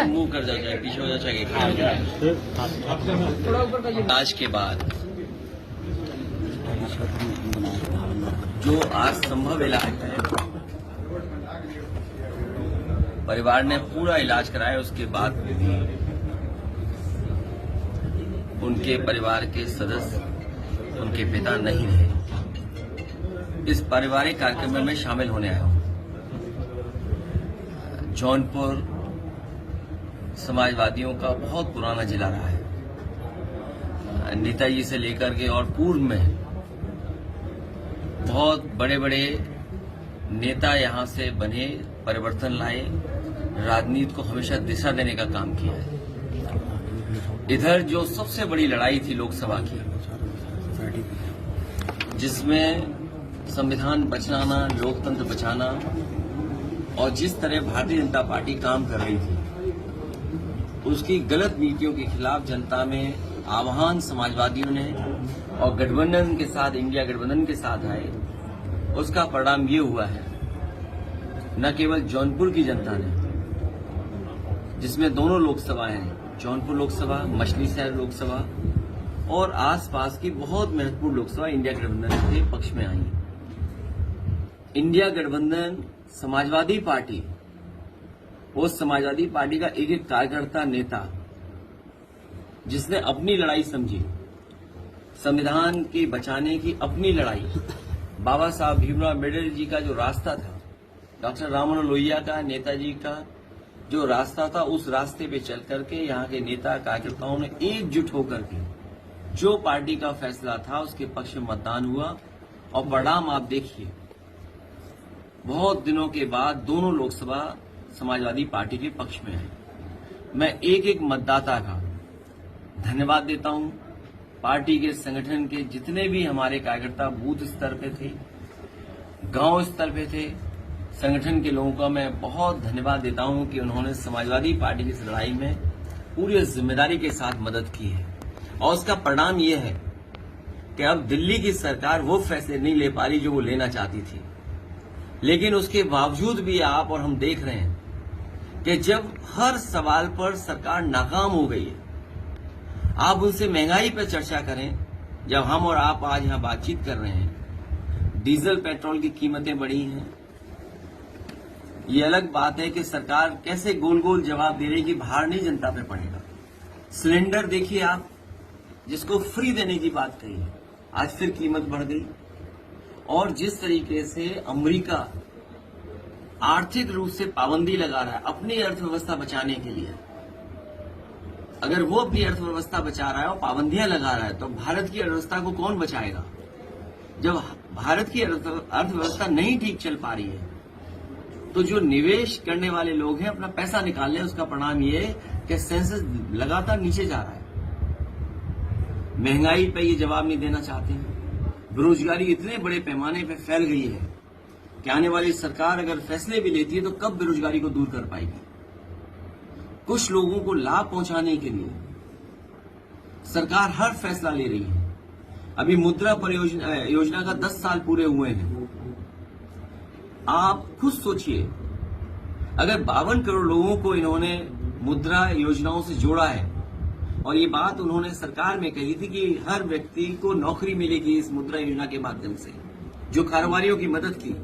मुंह कर जाओ, चाहे पीछे हो जाओ, चाहे आज के बाद जो आज संभव इलाज है, परिवार ने पूरा इलाज कराया, उसके बाद उनके परिवार के सदस्य, उनके पिता नहीं रहे। इस पारिवारिक कार्यक्रम में मैं शामिल होने आया हूं। जौनपुर समाजवादियों का बहुत पुराना जिला रहा है। नेताजी से लेकर के और पूर्व में बहुत बड़े बड़े नेता यहां से बने, परिवर्तन लाए, राजनीति को हमेशा दिशा देने का काम किया है। इधर जो सबसे बड़ी लड़ाई थी लोकसभा की, जिसमें संविधान बचाना, लोकतंत्र बचाना, और जिस तरह भारतीय जनता पार्टी काम कर रही थी, उसकी गलत नीतियों के खिलाफ जनता में आह्वान समाजवादियों ने और गठबंधन के साथ, इंडिया गठबंधन के साथ आए। उसका परिणाम ये हुआ है, न केवल जौनपुर की जनता ने, जिसमें दोनों लोकसभाएं हैं, जौनपुर लोकसभा, मछलीशहर लोकसभा और आसपास की बहुत महत्वपूर्ण लोकसभा इंडिया गठबंधन के पक्ष में आई। इंडिया गठबंधन समाजवादी पार्टी, उस समाजवादी पार्टी का एक एक कार्यकर्ता, नेता, जिसने अपनी लड़ाई समझी, संविधान की बचाने की अपनी लड़ाई, बाबा साहब भीमराव अम्बेडकर जी का जो रास्ता था, डॉक्टर राम मनोहर लोहिया का, नेताजी का जो रास्ता था, उस रास्ते पे चल करके यहाँ के नेता कार्यकर्ताओं ने एकजुट होकर के जो पार्टी का फैसला था उसके पक्ष में मतदान हुआ, और परिणाम आप देखिए। बहुत दिनों के बाद दोनों लोकसभा समाजवादी पार्टी के पक्ष में है। मैं एक एक मतदाता का धन्यवाद देता हूं। पार्टी के संगठन के जितने भी हमारे कार्यकर्ता बूथ स्तर पे थे, गांव स्तर पे थे, संगठन के लोगों का मैं बहुत धन्यवाद देता हूं कि उन्होंने समाजवादी पार्टी की इस लड़ाई में पूरी जिम्मेदारी के साथ मदद की है। और उसका परिणाम ये है कि अब दिल्ली की सरकार वो फैसले नहीं ले पा रही जो वो लेना चाहती थी। लेकिन उसके बावजूद भी आप और हम देख रहे हैं कि जब हर सवाल पर सरकार नाकाम हो गई है, आप उनसे महंगाई पर चर्चा करें, जब हम और आप आज यहां बातचीत कर रहे हैं, डीजल पेट्रोल की कीमतें बढ़ी हैं। ये अलग बात है कि सरकार कैसे गोल गोल जवाब दे रही कि भार नहीं जनता पे पड़ेगा। सिलेंडर देखिए आप, जिसको फ्री देने की बात कही है, आज फिर कीमत बढ़ गई। और जिस तरीके से अमेरिका आर्थिक रूप से पाबंदी लगा रहा है अपनी अर्थव्यवस्था बचाने के लिए, अगर वो अपनी अर्थव्यवस्था बचा रहा है और पाबंदियां लगा रहा है, तो भारत की अर्थव्यवस्था को कौन बचाएगा? जब भारत की अर्थव्यवस्था नहीं ठीक चल पा रही है, तो जो निवेश करने वाले लोग हैं अपना पैसा निकाल लें, उसका परिणाम ये है कि सेंसेक्स लगातार नीचे जा रहा है। महंगाई पे ये जवाब नहीं देना चाहते हैं। बेरोजगारी इतने बड़े पैमाने पे फैल गई है कि आने वाली सरकार अगर फैसले भी लेती है तो कब बेरोजगारी को दूर कर पाएगी? कुछ लोगों को लाभ पहुंचाने के लिए सरकार हर फैसला ले रही है। अभी मुद्रा परियोजना योजना का 10 साल पूरे हुए हैं। आप खुद सोचिए, अगर 52 करोड़ लोगों को इन्होंने मुद्रा योजनाओं से जोड़ा है, और ये बात उन्होंने सरकार में कही थी कि हर व्यक्ति को नौकरी मिलेगी इस मुद्रा योजना के माध्यम से, जो कारोबारियों की मदद की।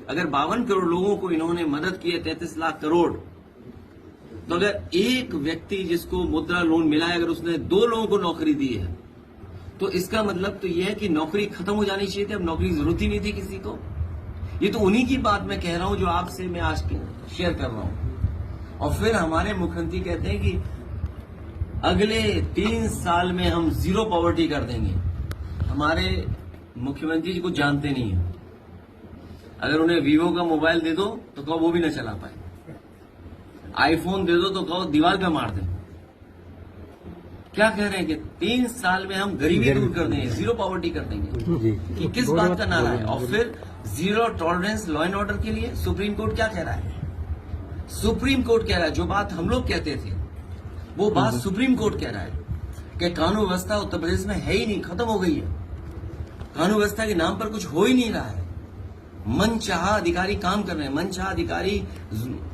अगर 52 करोड़ लोगों को इन्होंने मदद की है, 33 लाख करोड़, तो अगर एक व्यक्ति जिसको मुद्रा लोन मिला है, अगर उसने 2 लोगों को नौकरी दी है, तो इसका मतलब तो यह है कि नौकरी खत्म हो जानी चाहिए थी, अब नौकरी की जरूरत ही नहीं थी किसी को। ये तो उन्हीं की बात मैं कह रहा हूं जो आपसे मैं आज शेयर कर रहा हूं। और फिर हमारे मुख्यमंत्री कहते हैं कि अगले 3 साल में हम जीरो पॉवर्टी कर देंगे। हमारे मुख्यमंत्री जी को जानते नहीं है। अगर उन्हें वीवो का मोबाइल दे दो तो कहो वो भी न चला पाए, आईफोन दे दो तो कहो दीवार पे मार दें। क्या कह रहे हैं कि 3 साल में हम गरीबी दूर कर देंगे, जीरो पॉवर्टी कर देंगे, कि किस बात का नारा है? और फिर zero tolerance law and order के लिए सुप्रीम कोर्ट क्या कह रहा है? सुप्रीम कोर्ट कह रहा है जो बात हम लोग कहते थे, वो बात सुप्रीम कोर्ट कह रहा है कि कानून व्यवस्था उत्तर प्रदेश में है ही नहीं, खत्म हो गई है। कानून व्यवस्था के नाम पर कुछ हो ही नहीं रहा है। मनचाहा अधिकारी काम कर रहे हैं, मनचाहा अधिकारी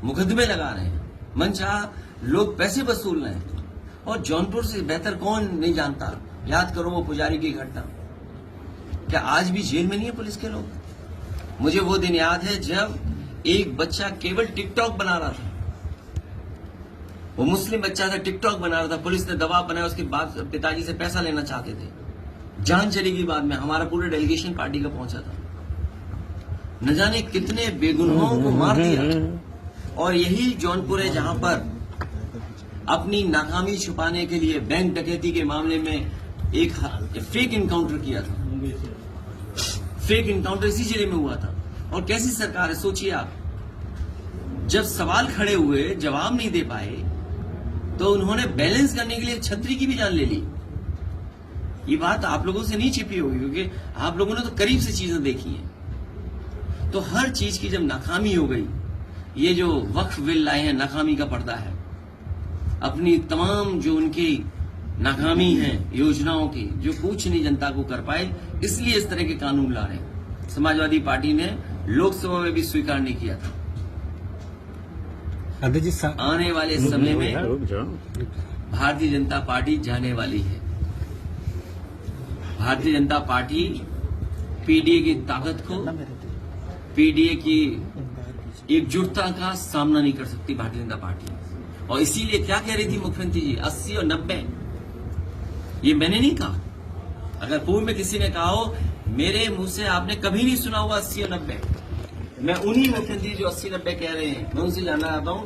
मुकदमे लगा रहे हैं, मनचाहा लोग पैसे वसूल रहे हैं। और जौनपुर से बेहतर कौन नहीं जानता, याद करो वो पुजारी की घटना। क्या आज भी जेल में नहीं है पुलिस के लोग? मुझे वो दिन याद है जब एक बच्चा केवल टिकटॉक बना रहा था, वो मुस्लिम बच्चा था, टिकटॉक बना रहा था, पुलिस ने दबाव बनाया, उसके बाद पिताजी से पैसा लेना चाहते थे, जान चलेगी बाद में। हमारा पूरा डेलीगेशन पार्टी का पहुंचा था, न जाने कितने बेगुनाहों को मार दिया। और यही जौनपुर है जहां पर अपनी नाकामी छुपाने के लिए बैंक डकैती के मामले में एक फेक इनकाउंटर किया था। फेक इनकाउंटर इसी जिले में हुआ था। और कैसी सरकार है, सोचिए आप, जब सवाल खड़े हुए, जवाब नहीं दे पाए, तो उन्होंने बैलेंस करने के लिए छतरी की भी जान ले ली। ये बात आप लोगों से नहीं छिपी होगी, क्योंकि आप लोगों ने तो करीब से चीजें देखी हैं। तो हर चीज की जब नाकामी हो गई, ये जो वक्फ बिल लाए हैं, नाकामी का पर्दा है। अपनी तमाम जो उनकी नाकामी है योजनाओं की, जो कुछ नहीं जनता को कर पाए, इसलिए इस तरह के कानून ला रहे हैं। समाजवादी पार्टी ने लोकसभा में भी स्वीकार नहीं किया था। आने वाले समय में भारतीय जनता पार्टी जाने वाली है। भारतीय जनता पार्टी पीडीए की ताकत को, पीडीए की एकजुटता का सामना नहीं कर सकती भारतीय जनता पार्टी। और इसीलिए क्या कह रही थी मुख्यमंत्री जी, 80 और 90, ये मैंने नहीं कहा। अगर पूर्व में किसी ने कहा हो, मेरे मुंह से आपने कभी नहीं सुना होगा 80 और 90। मैं उन्हीं मुख्यमंत्री जो 80-90 कह रहे हैं, मैं उनसे जानना चाहता हूं